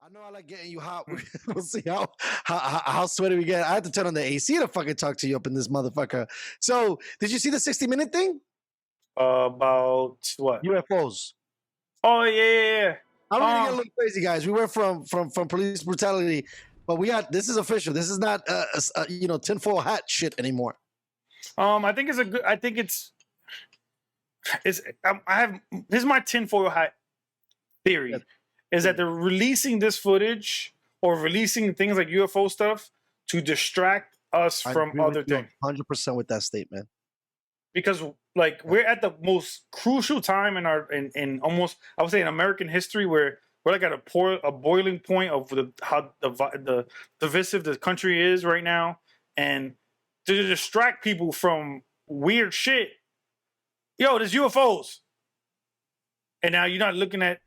I know I like getting you hot. We'll see how sweaty we get. I had to turn on the AC to fucking talk to you up in this motherfucker. So, did you see the 60-minute thing? About what? UFOs. Oh yeah. I'm gonna get a little crazy, guys. We went from police brutality, but this is official. This is not tinfoil hat shit anymore. I think it's a good. I think it's. This is my tinfoil hat theory. Yeah. Is that they're releasing this footage or releasing things like UFO stuff to distract us from other things. 100% with that statement. Because like we're at the most crucial time in almost, I would say, in American history where we're like at a boiling point of how divisive the country is right now, and to distract people from weird shit. Yo, there's UFOs, and now you're not looking at.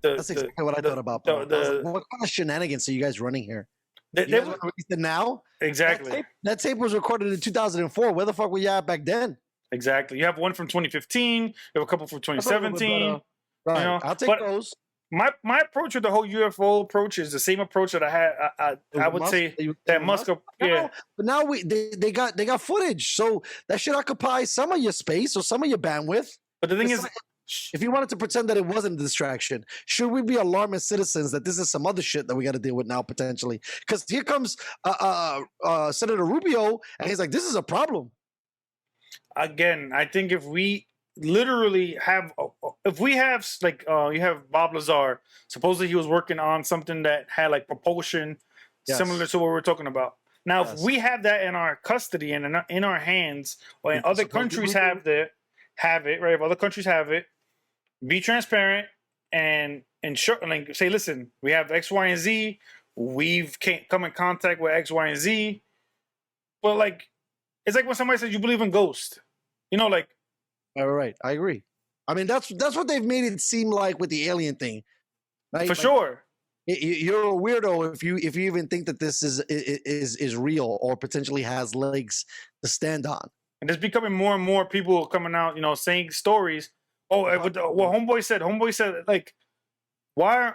That's exactly what I thought about. What kind of shenanigans are you guys running here? They release it now? Exactly. That tape was recorded in 2004. Where the fuck were you at back then? Exactly. You have one from 2015. You have a couple from 2017. Right. I'll take those. My approach with the whole UFO approach is the same approach that I had. I would say that Musk. Yeah. But now they got footage, so that should occupy some of your space or some of your bandwidth. But the thing is, if you wanted to pretend that it wasn't a distraction, should we be alarming citizens that this is some other shit that we got to deal with now potentially? Because here comes Senator Rubio, and he's like, "This is a problem." Again, I think if we literally have, you have Bob Lazar, supposedly he was working on something that had like propulsion, similar to what we're talking about. Now, if we have that in our custody and in our hands, or in other countries have it, right? If other countries have it, be transparent and show, like, say, listen, we have X, Y, and Z. We've come in contact with X, Y, and Z. But like, it's like when somebody says you believe in ghosts, like. All right, I agree. I mean, that's what they've made it seem like with the alien thing, right? For sure. You're a weirdo if you even think that this is real or potentially has legs to stand on. And there's becoming more and more people coming out, saying stories. Oh, what Homeboy said, like, why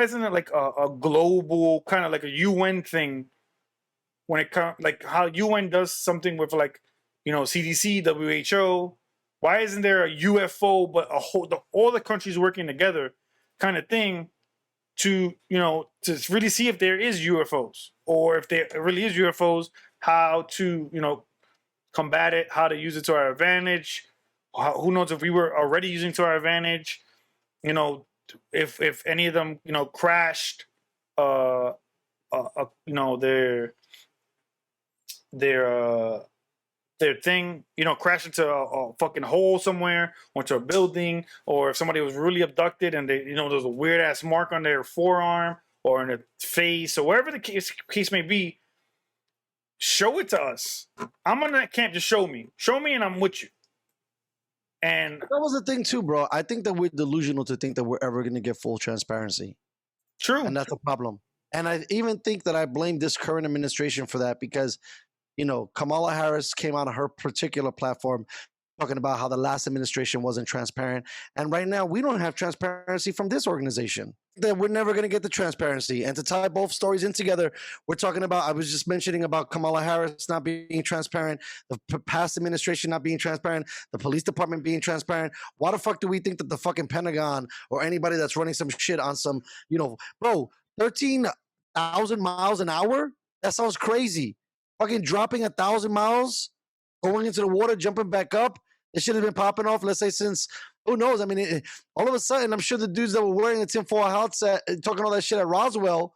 isn't it like a global kind of like a UN thing when it comes, like how UN does something with like, CDC, WHO. Why isn't there a UFO, but all the countries working together kind of thing to really see if there is UFOs, or if there really is UFOs, how to, combat it, how to use it to our advantage. Who knows if we were already using it to our advantage, if any of them, crashed, their thing, crash into a fucking hole somewhere, or into a building, or if somebody was really abducted and they, there's a weird ass mark on their forearm or in their face or wherever the case may be, show it to us. I'm on that camp. Just show me and I'm with you. And that was the thing too, bro. I think that we're delusional to think that we're ever going to get full transparency. True. And that's a problem. And I even think that I blame this current administration for that, because Kamala Harris came out on her particular platform talking about how the last administration wasn't transparent. And right now, we don't have transparency from this organization. That we're never going to get the transparency. And to tie both stories in together, we're talking about, I was just mentioning about Kamala Harris not being transparent, the past administration not being transparent, the police department being transparent. Why the fuck do we think that the fucking Pentagon or anybody that's running some shit on some, bro, 13,000 miles an hour? That sounds crazy. Fucking dropping 1,000 miles, going into the water, jumping back up. It should have been popping off, let's say, since, who knows? I mean, all of a sudden, I'm sure the dudes that were wearing the tinfoil hats, talking all that shit at Roswell,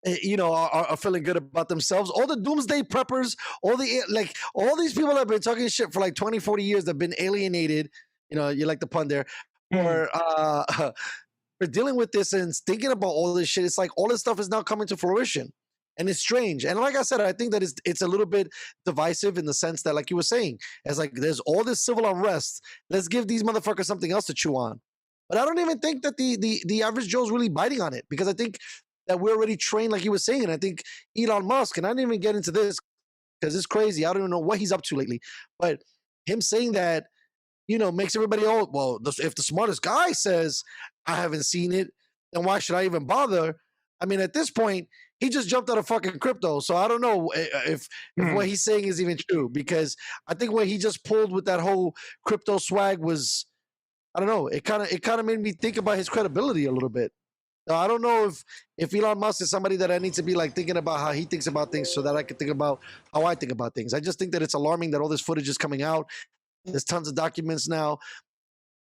are feeling good about themselves. All the doomsday preppers, all these people that have been talking shit for like 20, 40 years that have been alienated, you like the pun there, or for dealing with this and thinking about all this shit. It's like all this stuff is now coming to fruition. And it's strange. And like I said, I think that it's a little bit divisive in the sense that, like you were saying, it's like there's all this civil unrest. Let's give these motherfuckers something else to chew on. But I don't even think that the average Joe's really biting on it, because I think that we're already trained, like you were saying. And I think Elon Musk, and I didn't even get into this because it's crazy. I don't even know what he's up to lately. But him saying that, makes everybody, if the smartest guy says, I haven't seen it, then why should I even bother? I mean, at this point, he just jumped out of fucking crypto. So I don't know if what he's saying is even true, because I think what he just pulled with that whole crypto swag was, I don't know, it kind of made me think about his credibility a little bit. I don't know if Elon Musk is somebody that I need to be like thinking about how he thinks about things so that I can think about how I think about things. I just think that it's alarming that all this footage is coming out. There's tons of documents now.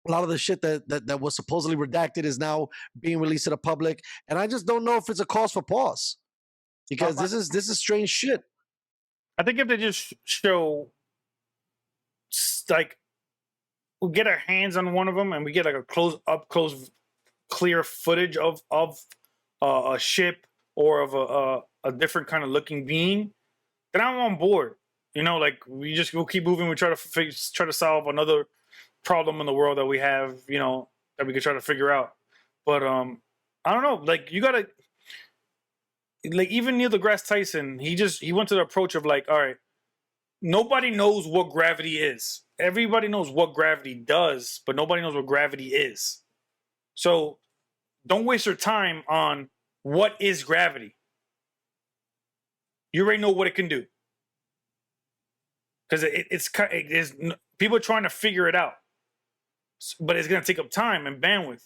A lot of the shit that was supposedly redacted is now being released to the public, and I just don't know if it's a cause for pause, because this is strange shit. I think if they just show, like, we get our hands on one of them and we get like a close, clear footage of a ship or of a different kind of looking being, then I'm on board. You know, like we'll keep moving. We try to solve another problem in the world that we have, you know, that we could try to figure out. But I don't know, like you gotta, like even Neil deGrasse Tyson, he went to the approach of like, all right, nobody knows what gravity is. Everybody knows what gravity does, but nobody knows what gravity is. So don't waste your time on what is gravity. You already know what it can do, because it's people are trying to figure it out. But it's going to take up time and bandwidth.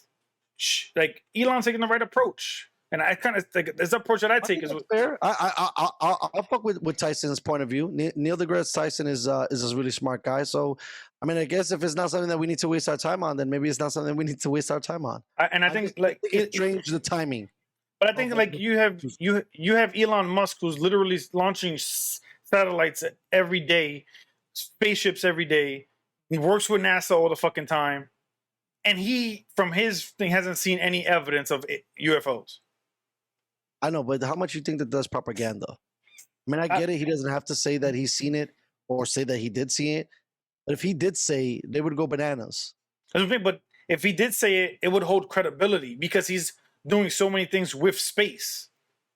Like Elon's taking the right approach, and I kind of think this approach that I take is fair. I'll fuck with Tyson's point of view. Neil deGrasse Tyson is a really smart guy. So, I mean, I guess if it's not something that we need to waste our time on, then maybe it's not something we need to waste our time on. I think like it's strange the timing. But I think like you have Elon Musk, who's literally launching satellites every day, spaceships every day. He works with NASA all the fucking time, and he, from his thing, hasn't seen any evidence of UFOs. I know, but how much you think that that's propaganda? I mean, I get it. He doesn't have to say that he's seen it or say that he did see it. But if he did say, they would go bananas. That's the thing. But if he did say it, it would hold credibility, because he's doing so many things with space.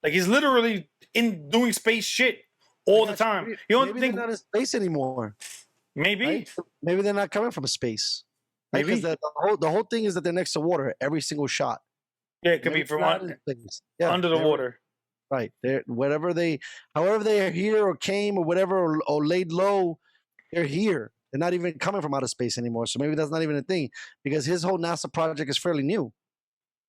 Like he's literally doing space shit all the time. You don't think think they're not in space anymore? Maybe. Right? Maybe they're not coming from space. Right? Maybe. The whole thing is that they're next to water every single shot. Yeah, it could be from under the water. Right. However they are here or came or whatever, or laid low, they're here. They're not even coming from outer space anymore. So maybe that's not even a thing, because his whole NASA project is fairly new.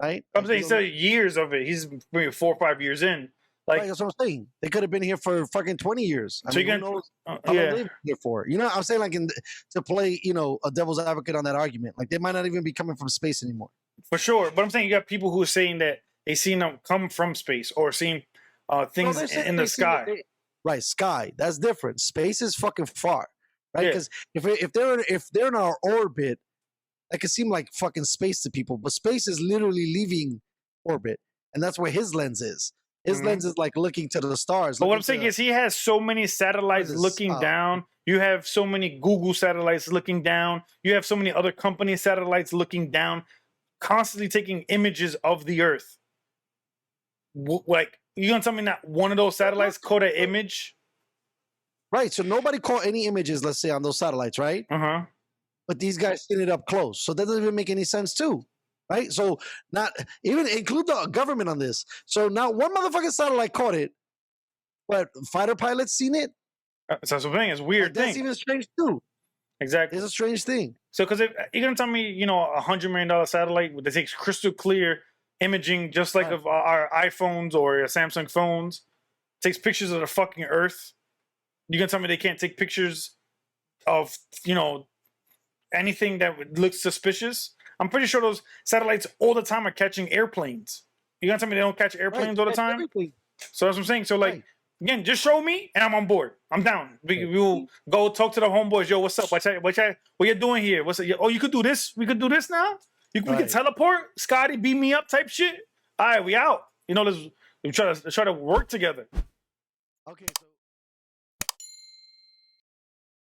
Right? I'm saying he said years of it. He's maybe 4 or 5 years in. Like, right, that's what I'm saying. They could have been here for fucking 20 years. So you can, how long they've been here for? You know, I'm saying, like, to play, you know, a devil's advocate on that argument. Like, they might not even be coming from space anymore. For sure. But I'm saying you got people who are saying that they seen them come from space or seen things in the sky. Right, sky. That's different. Space is fucking far. Right? Because if they're in our orbit, that could seem like fucking space to people. But space is literally leaving orbit. And that's where his lens is. His lens is like looking to the stars. But what I'm saying is he has so many satellites looking down. You have so many Google satellites looking down. You have so many other company satellites looking down, constantly taking images of the Earth. Like, you gonna tell me that one of those satellites caught an image? Right. So nobody caught any images, let's say, on those satellites, right? But these guys seen it up close. So that doesn't even make any sense too. Right? So not even include the government on this. So now one motherfucking satellite caught it, but fighter pilots seen it. So that's the thing. It's a weird thing. That's even strange too. Exactly. It's a strange thing. So because if you're gonna tell me, you know, $100 million satellite that takes crystal clear imaging, just like of our iPhones or Samsung phones, takes pictures of the fucking Earth. You gonna tell me they can't take pictures of, you know, anything that looks suspicious? I'm pretty sure those satellites all the time are catching airplanes. You gonna tell me they don't catch airplanes all the time? Everything. So that's what I'm saying. So like, again, just show me and I'm on board. I'm down. We will go talk to the homeboys. Yo, what's up? What you doing here? What's up? Oh, you could do this. We could do this now. We can teleport. Scotty, beat me up type shit. All right, we out. You know, we try to work together. Okay. So